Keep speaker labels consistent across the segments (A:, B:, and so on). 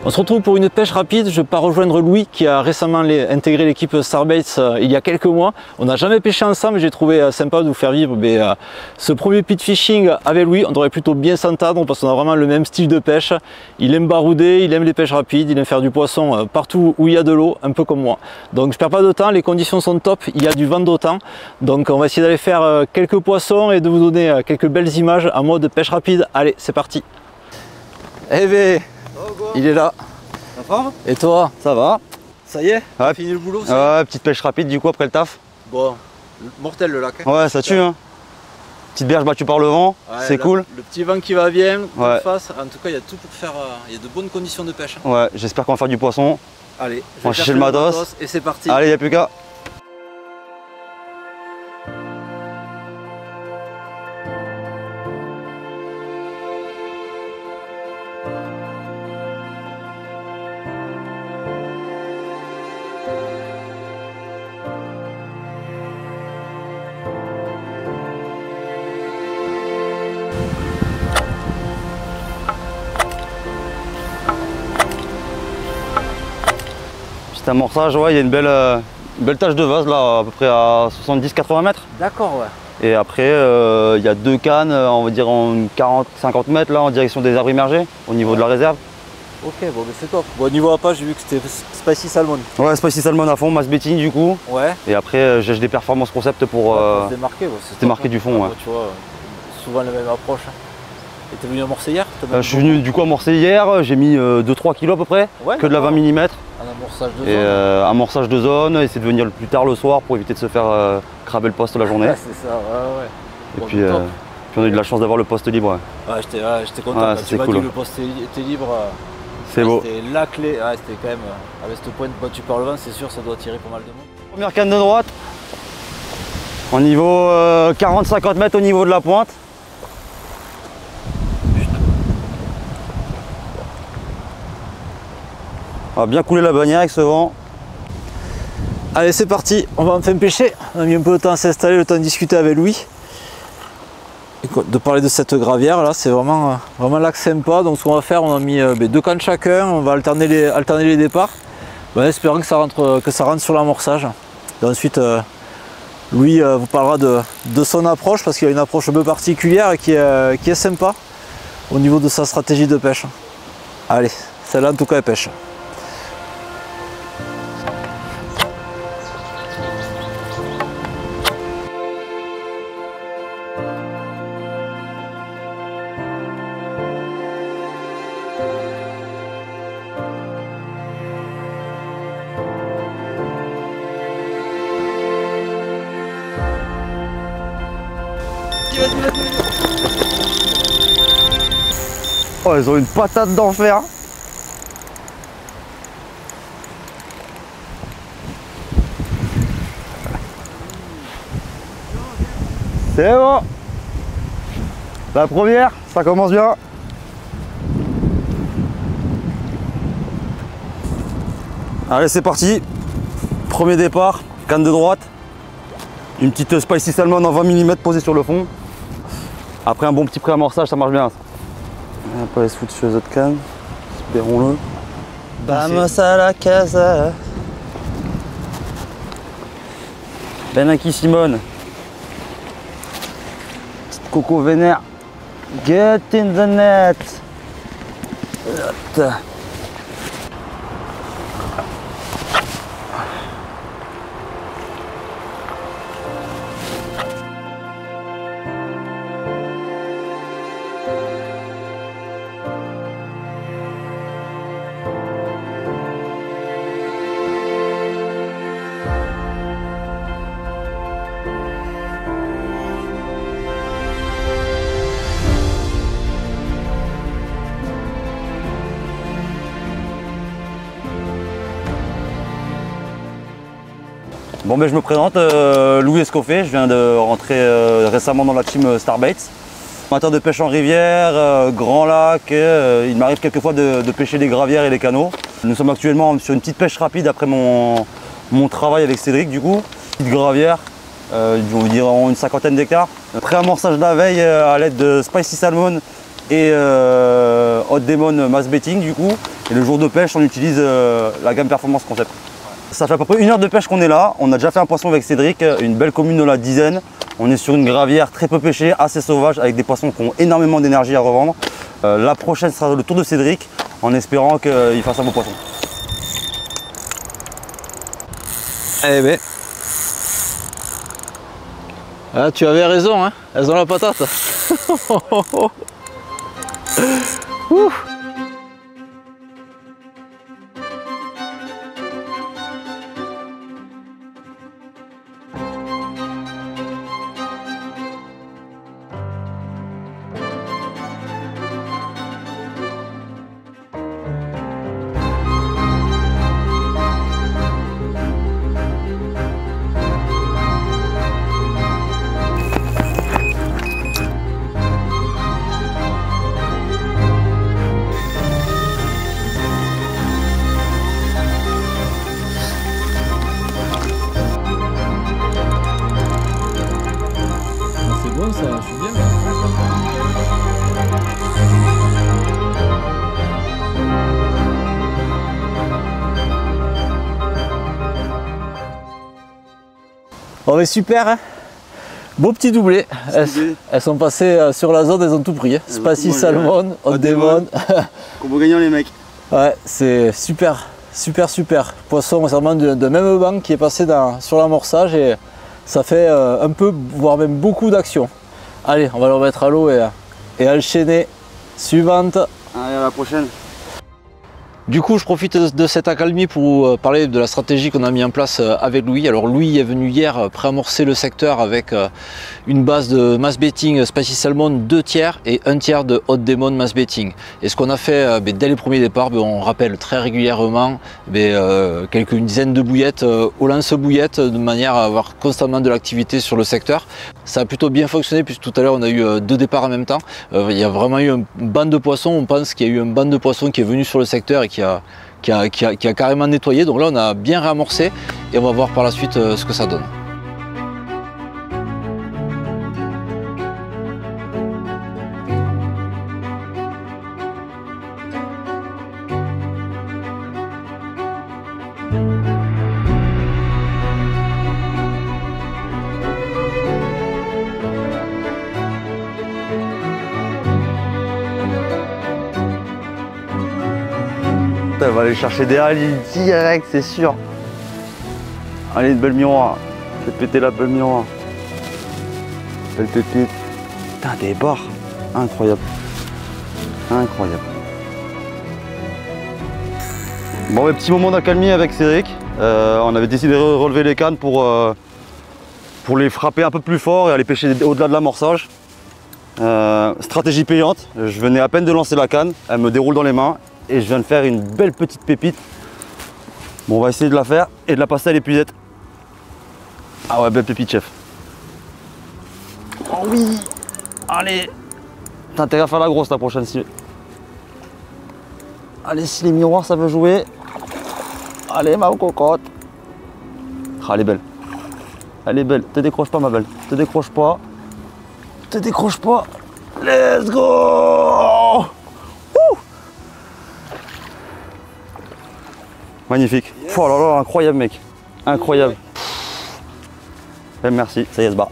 A: On se retrouve pour une pêche rapide. Je pars rejoindre Louis qui a récemment intégré l'équipe Starbaits il y a quelques mois. On n'a jamais pêché ensemble, j'ai trouvé sympa de vous faire vivre ce premier pit fishing avec Louis. On devrait plutôt bien s'entendre parce qu'on a vraiment le même style de pêche. Il aime barouder, il aime les pêches rapides, il aime faire du poisson partout où il y a de l'eau, un peu comme moi. Donc je perds pas de temps, les conditions sont top, il y a du vent d'autant. Donc on va essayer d'aller faire quelques poissons et de vous donner quelques belles images en mode pêche rapide. Allez, c'est parti. Eh ben, il est là.
B: Ça va?
A: Et toi?
B: Ça va.
A: Ça y est?
B: Ouais.
A: Fini le boulot?
B: Ouais, petite pêche rapide du coup après le taf.
A: Bon, mortel le lac. Hein.
B: Ouais, ça tue hein. Petite berge battue par le vent, ouais, c'est cool.
A: Le petit vent qui va bien,
B: ouais.
A: face. En tout cas, il y a tout pour faire. Il y a de bonnes conditions de pêche.
B: Ouais, j'espère qu'on va faire du poisson.
A: Allez,
B: on va chercher le matos.
A: Et c'est parti.
B: Allez, il n'y a plus qu'à. Petit amorçage, ouais, il y a une belle tache de vase là, à peu près à 70-80 mètres.
A: D'accord, ouais.
B: Et après, il y a deux cannes, on va dire en 40-50 mètres là, en direction des arbres immergés, au niveau de la réserve.
A: Ok, bon, mais c'est top. Bon, au niveau appât, j'ai vu que c'était Spicy Salmon.
B: Ouais, Spicy Salmon à fond, masse betting du coup.
A: Ouais.
B: Et après, j'ai des performances concept pour
A: se démarquer. Ouais,
B: se démarquer du fond. Ouais.
A: Tu vois, souvent la même approche. Et t'es venu amorcer hier?
B: Je suis venu du coup amorcer hier, j'ai mis 2-3 kg à peu près,
A: ouais,
B: que de la 20 mm.
A: Un amorçage de zone.
B: Et amorçage de zone, essayer de venir le plus tard le soir pour éviter de se faire craber le poste la journée.
A: Ouais, c'est ça, ouais.
B: Et bon, puis on a eu de la chance d'avoir le poste libre.
A: Ouais, j'étais content.
B: Ouais,
A: tu m'as
B: cool.
A: dit que le poste était libre.
B: C'est beau.
A: C'était la clé. Ouais, c'était quand même, avec cette pointe battue par le vent, c'est sûr, ça doit attirer pas mal de monde.
B: Première canne de droite. Au niveau 40-50 mètres au niveau de la pointe. On va bien couler la bannière avec ce vent.
A: Allez, c'est parti, on va enfin pêcher. On a mis un peu de temps à s'installer, le temps de discuter avec Louis. Et de parler de cette gravière là, c'est vraiment l'axe sympa. Donc ce qu'on va faire, on a mis deux cannes chacun, on va alterner les départs. En espérant que ça rentre sur l'amorçage. Et ensuite, Louis vous parlera de son approche, parce qu'il a une approche un peu particulière qui est sympa au niveau de sa stratégie de pêche. Allez, celle-là en tout cas elle pêche.
B: Oh, ils ont une patate d'enfer. C'est bon. La première, ça commence bien. Allez, c'est parti. Premier départ, canne de droite. Une petite Spicy Salmon en 20 mm posée sur le fond. Après un bon petit pré-amorçage, ça marche bien. On va pas aller se foutre sur les autres cannes. Espérons-le. Vamos a la casa. Benaki Simone. Petite coco vénère. Get in the net. Bon ben je me présente, Louis Escoffet, je viens de rentrer récemment dans la team Starbaits. Amateur de pêche en rivière, grand lac, il m'arrive quelquefois de pêcher des gravières et des canaux. Nous sommes actuellement sur une petite pêche rapide après mon travail avec Cédric du coup. Petite gravière, on va dire une 50aine d'hectares. Pré-amorçage la veille à l'aide de Spicy Salmon et Hot Demon Mass Baiting du coup. Et le jour de pêche, on utilise la gamme Performance Concept. Ça fait à peu près 1 heure de pêche qu'on est là. On a déjà fait un poisson avec Cédric, une belle commune de la dizaine. On est sur une gravière très peu pêchée, assez sauvage, avec des poissons qui ont énormément d'énergie à revendre. La prochaine sera le tour de Cédric, en espérant qu'il fasse un beau poisson.
A: Eh ben. Ah, tu avais raison, hein, elles ont la patate. Ouh. Ça, je suis bien. Bon mais super, hein, beau petit doublé. Elles sont passées sur la zone, elles ont tout pris. Hein. Spacy Salmon, Hot Demon.
B: Combo gagnant les mecs.
A: Ouais, c'est super, super. Poisson vraiment de même banc qui est passé sur l'amorçage et ça fait un peu, voire même beaucoup d'action. Allez, on va le remettre à l'eau et enchaîner. Suivante.
B: Allez, à la prochaine.
A: Du coup, je profite de cette accalmie pour parler de la stratégie qu'on a mis en place avec Louis. Alors Louis est venu hier préamorcer le secteur avec une base de mass baiting Spacy Salmon 2 tiers et 1 tiers de Hot Demon mass baiting. Et ce qu'on a fait dès les premiers départs, on rappelle très régulièrement une dizaine de bouillettes au lance-bouillettes de manière à avoir constamment de l'activité sur le secteur. Ça a plutôt bien fonctionné puisque tout à l'heure on a eu 2 départs en même temps. Il y a vraiment eu un banc de poissons. On pense qu'il y a eu un banc de poissons qui est venu sur le secteur et qui a carrément nettoyé. Donc là on a bien réamorcé et on va voir par la suite ce que ça donne.
B: Elle va aller chercher des halis direct, c'est sûr. Allez, une belle miroir. Faites péter la belle miroir. Belle pépite. Putain, des barres. Incroyable. Incroyable. Bon, petit moment d'accalmie avec Cédric. On avait décidé de relever les cannes pour les frapper un peu plus fort et aller pêcher au-delà de l'amorçage. Stratégie payante. Je venais à peine de lancer la canne. Elle me déroule dans les mains. Et je viens de faire une belle petite pépite. Bon, on va essayer de la faire et de la passer à l'épuisette. Ah ouais, belle pépite, chef. Oh oui. Allez. T'as intérêt à faire la grosse la prochaine. Allez, si les miroirs ça veut jouer. Allez, ma cocotte. Ah, elle est belle. Elle est belle. Te décroche pas, ma belle. Te décroche pas. Te décroche pas. Let's go. Magnifique. Yes. Oh là là, incroyable mec. Incroyable. Merci, ça y est, se bat.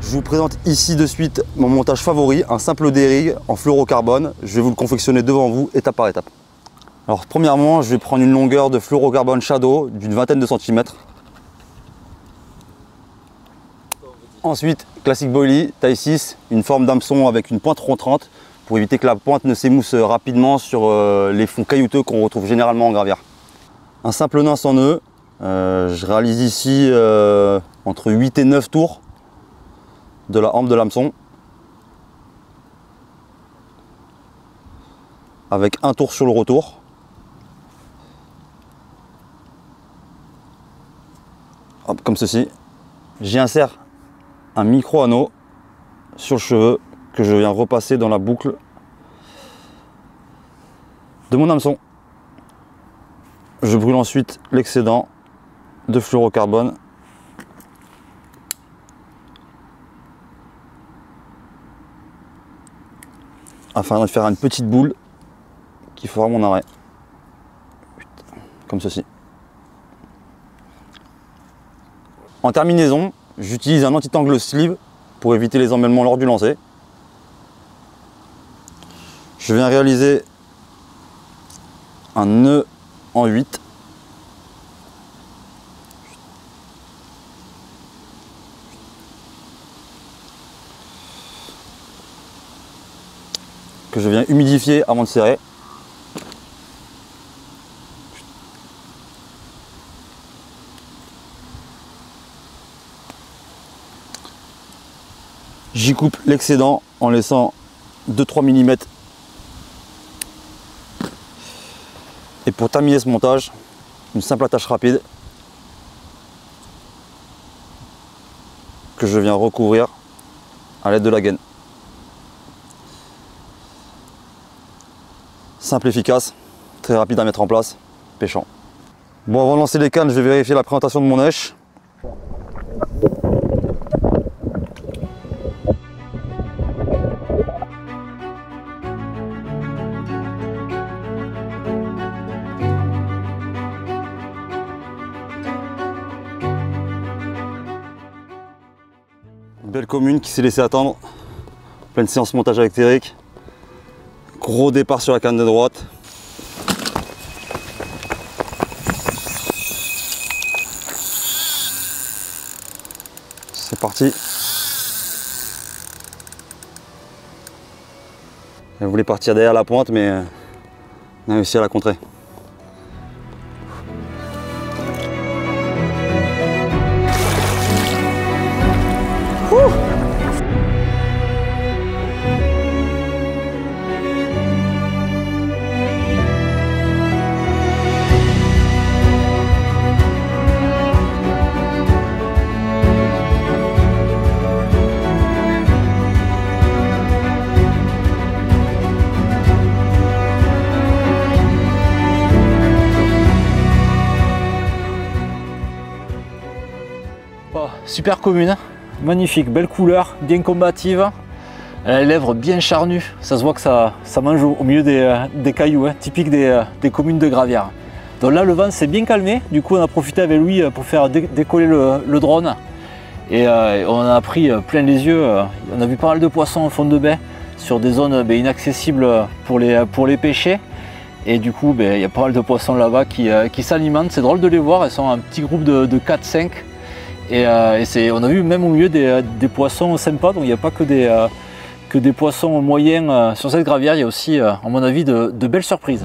B: Je vous présente ici de suite mon montage favori, un simple dé-rig en fluorocarbone. Je vais vous le confectionner devant vous, étape par étape. Alors premièrement, je vais prendre une longueur de fluorocarbone Shadow d'une vingtaine de centimètres. Ensuite, classique boilie, taille 6, une forme d'hameçon avec une pointe rond 30 pour éviter que la pointe ne s'émousse rapidement sur les fonds caillouteux qu'on retrouve généralement en gravière. Un simple nain sans nœud, je réalise ici entre 8 et 9 tours de la hampe de l'hameçon avec un tour sur le retour. hop, comme ceci. J'y insère un micro anneau sur le cheveu que je viens repasser dans la boucle de mon hameçon. Je brûle ensuite l'excédent de fluorocarbone afin de faire une petite boule qui fera mon arrêt, comme ceci. En terminaison, j'utilise un anti-tangle sleeve pour éviter les emmêlements lors du lancer. Je viens réaliser un nœud en 8. Que je viens humidifier avant de serrer. J'y coupe l'excédent en laissant 2-3 mm. Et pour terminer ce montage, une simple attache rapide que je viens recouvrir à l'aide de la gaine. Simple, efficace, très rapide à mettre en place, pêchant. Bon, avant de lancer les cannes, je vais vérifier la présentation de mon èche. Une belle commune qui s'est laissée attendre. Pleine séance montage avec Eric. Gros départ sur la canne de droite. C'est parti. Elle voulait partir derrière la pointe, mais on a réussi à la contrer.
A: Super commune, magnifique, belle couleur, bien combative. Elle a les lèvres bien charnues, ça se voit que ça mange au milieu des cailloux, hein, typique des communes de Gravières. Donc là le vent s'est bien calmé, du coup on a profité avec lui pour faire décoller le drone. Et on en a pris plein les yeux, on a vu pas mal de poissons en fond de baie, sur des zones inaccessibles pour les pêcher. Et du coup il y a pas mal de poissons là-bas qui s'alimentent, c'est drôle de les voir, ils sont un petit groupe de 4-5. Et on a vu même au milieu des poissons sympas, donc il n'y a pas que des poissons moyens sur cette gravière, il y a aussi, à mon avis, de belles surprises.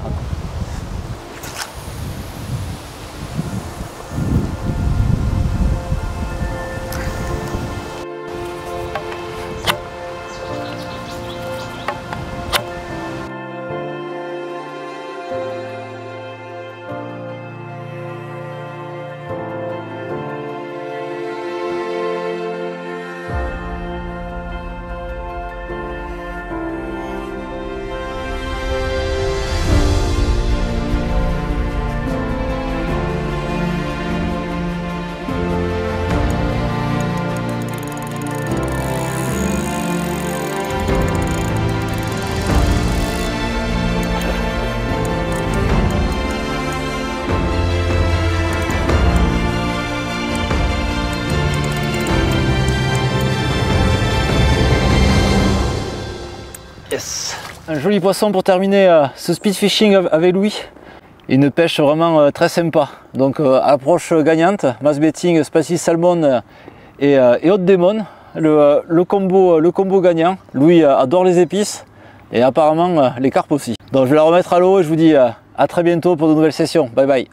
A: Yes. Un joli poisson pour terminer ce speed fishing avec Louis. Une pêche vraiment très sympa. Donc approche gagnante, mass betting, Spacy Salmon et Haute Démon. Le combo gagnant. Louis adore les épices et apparemment les carpes aussi. Donc je vais la remettre à l'eau et je vous dis à très bientôt pour de nouvelles sessions. Bye bye.